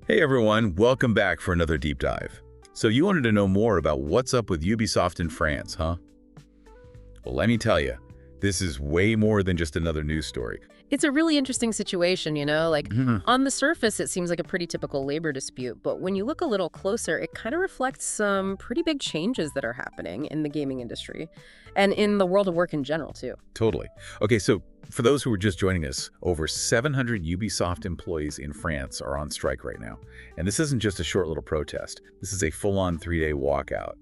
Hey everyone, welcome back for another deep dive. So you wanted to know more about what's up with Ubisoft in France, huh? Well, let me tell you, this is way more than just another news story. It's a really interesting situation, Mhm. on the surface, it seems like a pretty typical labor dispute, but when you look a little closer, it kind of reflects some pretty big changes that are happening in the gaming industry and in the world of work in general, too. Totally. Okay, so for those who are just joining us, over 700 Ubisoft employees in France are on strike right now. And this isn't just a short little protest. This is a full-on 3-day walkout.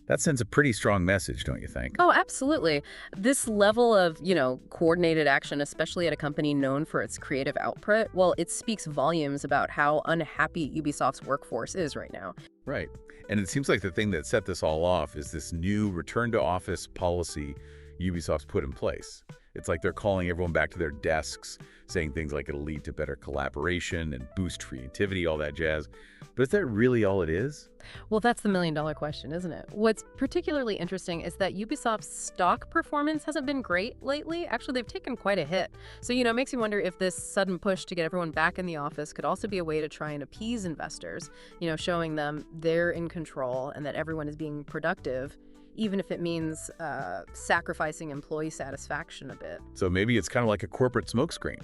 That sends a pretty strong message, don't you think? Oh, absolutely. This level of, coordinated action, especially at a company known for its creative output, well, it speaks volumes about how unhappy Ubisoft's workforce is right now. Right. And it seems like the thing that set this all off is this new return-to-office policy Ubisoft's put in place. It's like they're calling everyone back to their desks, saying things like it'll lead to better collaboration and boost creativity, all that jazz. But is that really all it is? Well, that's the million-dollar question, isn't it? What's particularly interesting is that Ubisoft's stock performance hasn't been great lately. Actually, they've taken quite a hit. So, it makes you wonder if this sudden push to get everyone back in the office could also be a way to try and appease investors, showing them they're in control and that everyone is being productive, even if it means sacrificing employee satisfaction a bit. So maybe it's kind of like a corporate smokescreen.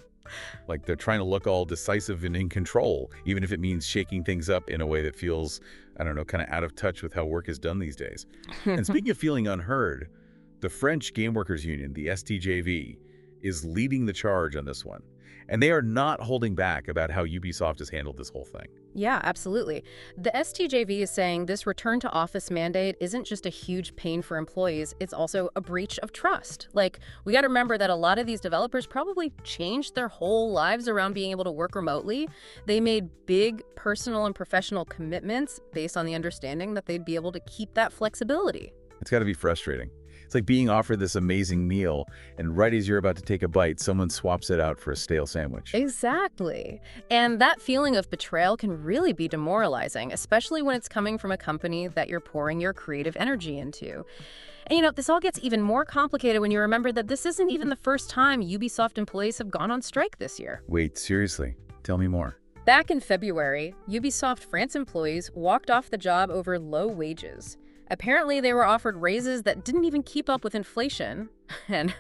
Like they're trying to look all decisive and in control, even if it means shaking things up in a way that feels, I don't know, kind of out of touch with how work is done these days. And speaking of feeling unheard, the French Game Workers Union, the STJV, is leading the charge on this one. And they are not holding back about how Ubisoft has handled this whole thing. Yeah, absolutely. The STJV is saying this return to office mandate isn't just a huge pain for employees, it's also a breach of trust. We got to remember that a lot of these developers probably changed their whole lives around being able to work remotely. They made big personal and professional commitments based on the understanding that they'd be able to keep that flexibility. It's got to be frustrating. It's like being offered this amazing meal, and right as you're about to take a bite, someone swaps it out for a stale sandwich. Exactly. And that feeling of betrayal can really be demoralizing, especially when it's coming from a company that you're pouring your creative energy into. And this all gets even more complicated when you remember that this isn't even the first time Ubisoft employees have gone on strike this year. Wait, seriously? Tell me more. Back in February, Ubisoft France employees walked off the job over low wages. Apparently, they were offered raises that didn't even keep up with inflation. And,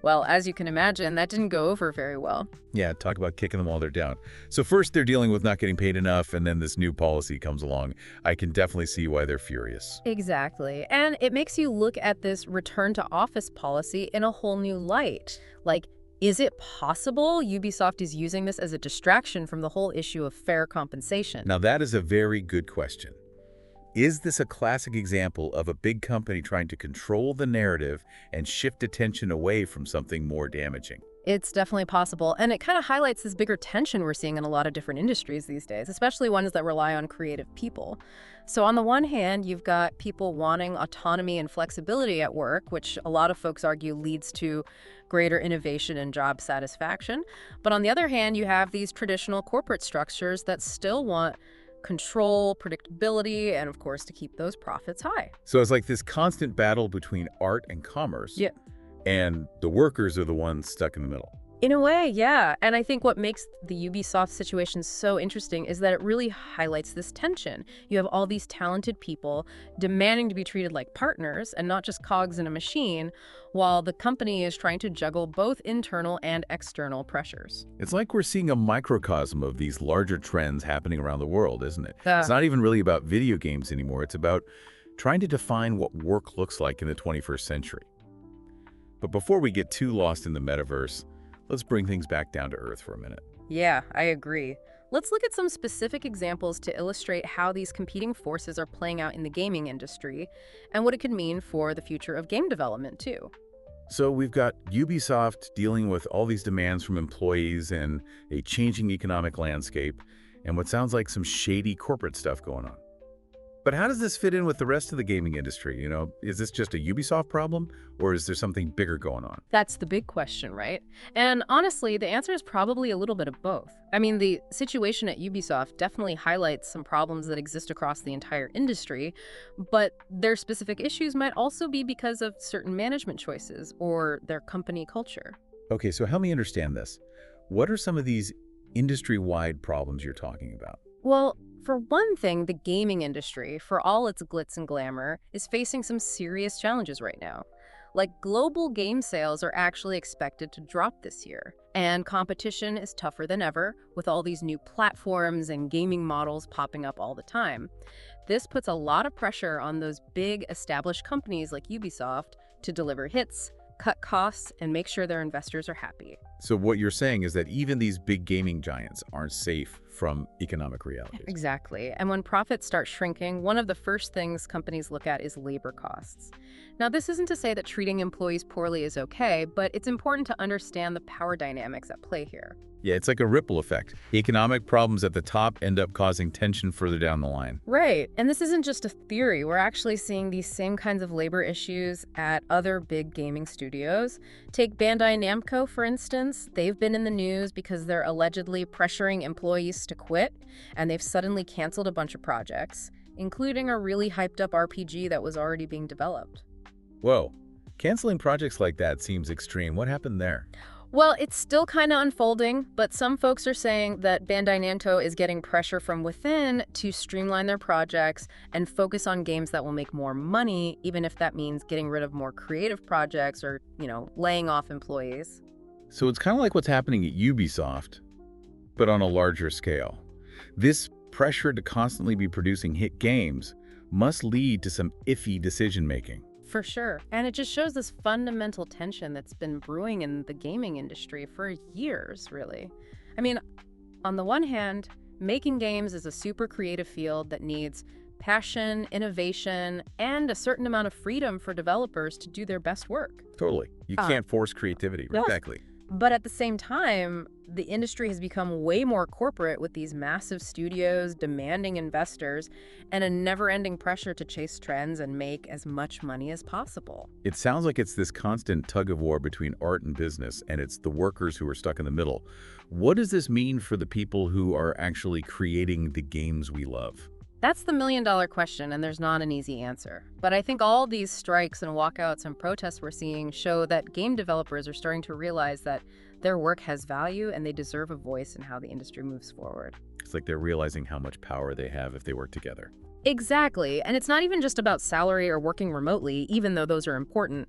well, as you can imagine, that didn't go over very well. Yeah, talk about kicking them while they're down. So first they're dealing with not getting paid enough, and then this new policy comes along. I can definitely see why they're furious. Exactly. And it makes you look at this return to office policy in a whole new light. Is it possible Ubisoft is using this as a distraction from the whole issue of fair compensation? Now that is a very good question. Is this a classic example of a big company trying to control the narrative and shift attention away from something more damaging? It's definitely possible, and it kind of highlights this bigger tension we're seeing in a lot of different industries these days, especially ones that rely on creative people. So on the one hand, you've got people wanting autonomy and flexibility at work, which a lot of folks argue leads to greater innovation and job satisfaction. But on the other hand, you have these traditional corporate structures that still want control, predictability, and of course to keep those profits high. So it's like this constant battle between art and commerce, Yeah. and the workers are the ones stuck in the middle. In a way, yeah. And I think what makes the Ubisoft situation so interesting is that it really highlights this tension. You have all these talented people demanding to be treated like partners and not just cogs in a machine, while the company is trying to juggle both internal and external pressures. It's like we're seeing a microcosm of these larger trends happening around the world, isn't it? Uh, It's not even really about video games anymore. It's about trying to define what work looks like in the 21st century. But before we get too lost in the metaverse, let's bring things back down to earth for a minute. Yeah, I agree. Let's look at some specific examples to illustrate how these competing forces are playing out in the gaming industry and what it could mean for the future of game development, too. So we've got Ubisoft dealing with all these demands from employees and a changing economic landscape and what sounds like some shady corporate stuff going on. But how does this fit in with the rest of the gaming industry? Is this just a Ubisoft problem, or is there something bigger going on? That's the big question, right? And honestly, the answer is probably a little bit of both. I mean, the situation at Ubisoft definitely highlights some problems that exist across the entire industry, but their specific issues might also be because of certain management choices or their company culture. Okay, so help me understand this. What are some of these industry-wide problems you're talking about? Well, For one thing, the gaming industry, for all its glitz and glamour, is facing some serious challenges right now. Like global game sales are actually expected to drop this year, and competition is tougher than ever with all these new platforms and gaming models popping up all the time. This puts a lot of pressure on those big established companies like Ubisoft to deliver hits, cut costs, and make sure their investors are happy. So what you're saying is that even these big gaming giants aren't safe from economic realities. Exactly. And when profits start shrinking, one of the first things companies look at is labor costs. Now, this isn't to say that treating employees poorly is okay, but it's important to understand the power dynamics at play here. Yeah, it's like a ripple effect. Economic problems at the top end up causing tension further down the line. Right. And this isn't just a theory. We're actually seeing these same kinds of labor issues at other big gaming studios. Take Bandai Namco, for instance. They've been in the news because they're allegedly pressuring employees to quit, and they've suddenly canceled a bunch of projects, including a really hyped-up RPG that was already being developed. Whoa, canceling projects like that seems extreme. What happened there? Well, it's still kind of unfolding, but some folks are saying that Bandai Namco is getting pressure from within to streamline their projects and focus on games that will make more money, even if that means getting rid of more creative projects or, laying off employees. So it's kind of like what's happening at Ubisoft, but on a larger scale. This pressure to constantly be producing hit games must lead to some iffy decision-making. For sure. And it just shows this fundamental tension that's been brewing in the gaming industry for years, really. I mean, on the one hand, making games is a super creative field that needs passion, innovation, and a certain amount of freedom for developers to do their best work. Totally. You can't force creativity. Yes. Exactly. But at the same time, the industry has become way more corporate with these massive studios demanding investors and a never-ending pressure to chase trends and make as much money as possible. It sounds like it's this constant tug of war between art and business, and it's the workers who are stuck in the middle. What does this mean for the people who are actually creating the games we love? That's the million-dollar question, and there's not an easy answer. But I think all these strikes and walkouts and protests we're seeing show that game developers are starting to realize that their work has value and they deserve a voice in how the industry moves forward. It's like they're realizing how much power they have if they work together. Exactly. And it's not even just about salary or working remotely, even though those are important.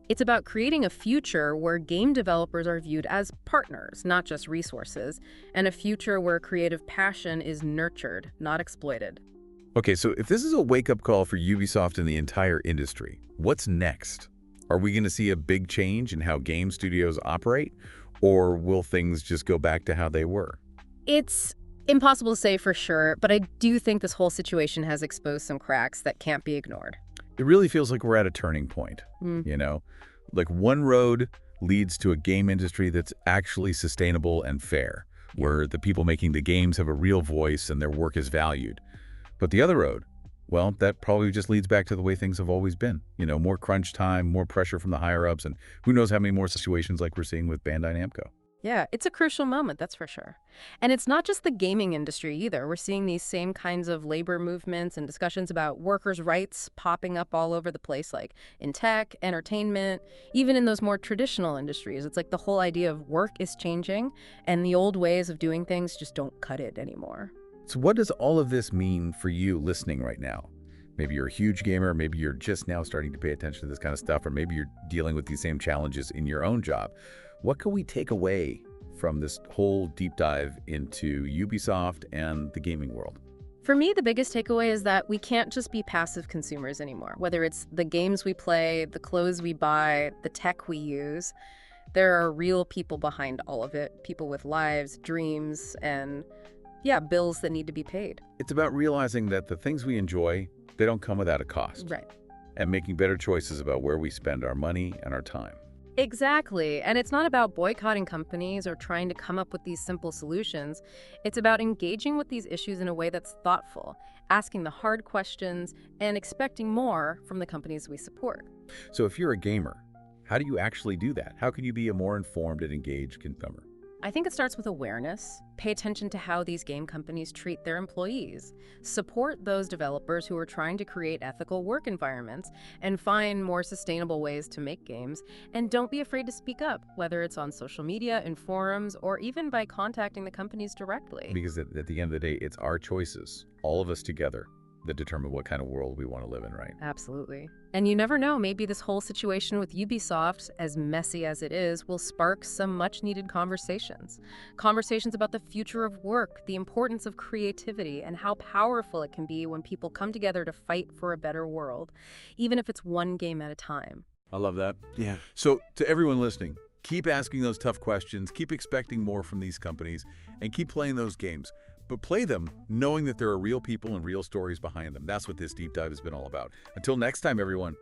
It's about creating a future where game developers are viewed as partners, not just resources, and a future where creative passion is nurtured, not exploited. Okay, so if this is a wake-up call for Ubisoft and the entire industry, what's next? Are we going to see a big change in how game studios operate, or will things just go back to how they were? It's impossible to say for sure, but I do think this whole situation has exposed some cracks that can't be ignored. It really feels like we're at a turning point, Like one road leads to a game industry that's actually sustainable and fair, where the people making the games have a real voice and their work is valued. But the other road, well, that probably just leads back to the way things have always been. More crunch time, more pressure from the higher-ups, and who knows how many more situations like we're seeing with Bandai Namco. Yeah, it's a crucial moment, that's for sure. And it's not just the gaming industry either. We're seeing these same kinds of labor movements and discussions about workers' rights popping up all over the place, like in tech, entertainment, even in those more traditional industries. It's like the whole idea of work is changing, and the old ways of doing things just don't cut it anymore. So what does all of this mean for you listening right now? Maybe you're a huge gamer, maybe you're just now starting to pay attention to this kind of stuff, or maybe you're dealing with these same challenges in your own job. What can we take away from this whole deep dive into Ubisoft and the gaming world? For me, the biggest takeaway is that we can't just be passive consumers anymore. Whether it's the games we play, the clothes we buy, the tech we use, there are real people behind all of it. People with lives, dreams, and bills that need to be paid. It's about realizing that the things we enjoy, they don't come without a cost. Right. And making better choices about where we spend our money and our time. Exactly. And it's not about boycotting companies or trying to come up with these simple solutions. It's about engaging with these issues in a way that's thoughtful, asking the hard questions, and expecting more from the companies we support. So if you're a gamer, how do you actually do that? How can you be a more informed and engaged consumer? I think it starts with awareness. Pay attention to how these game companies treat their employees. Support those developers who are trying to create ethical work environments and find more sustainable ways to make games. And don't be afraid to speak up, whether it's on social media, in forums, or even by contacting the companies directly. Because at the end of the day, it's our choices, all of us together, that determine what kind of world we want to live in, right? Absolutely. And you never know, maybe this whole situation with Ubisoft, as messy as it is, will spark some much-needed conversations. Conversations about the future of work, the importance of creativity, and how powerful it can be when people come together to fight for a better world, even if it's one game at a time. I love that. Yeah. So to everyone listening, keep asking those tough questions, keep expecting more from these companies, and keep playing those games. But play them knowing that there are real people and real stories behind them. That's what this deep dive has been all about. Until next time, everyone.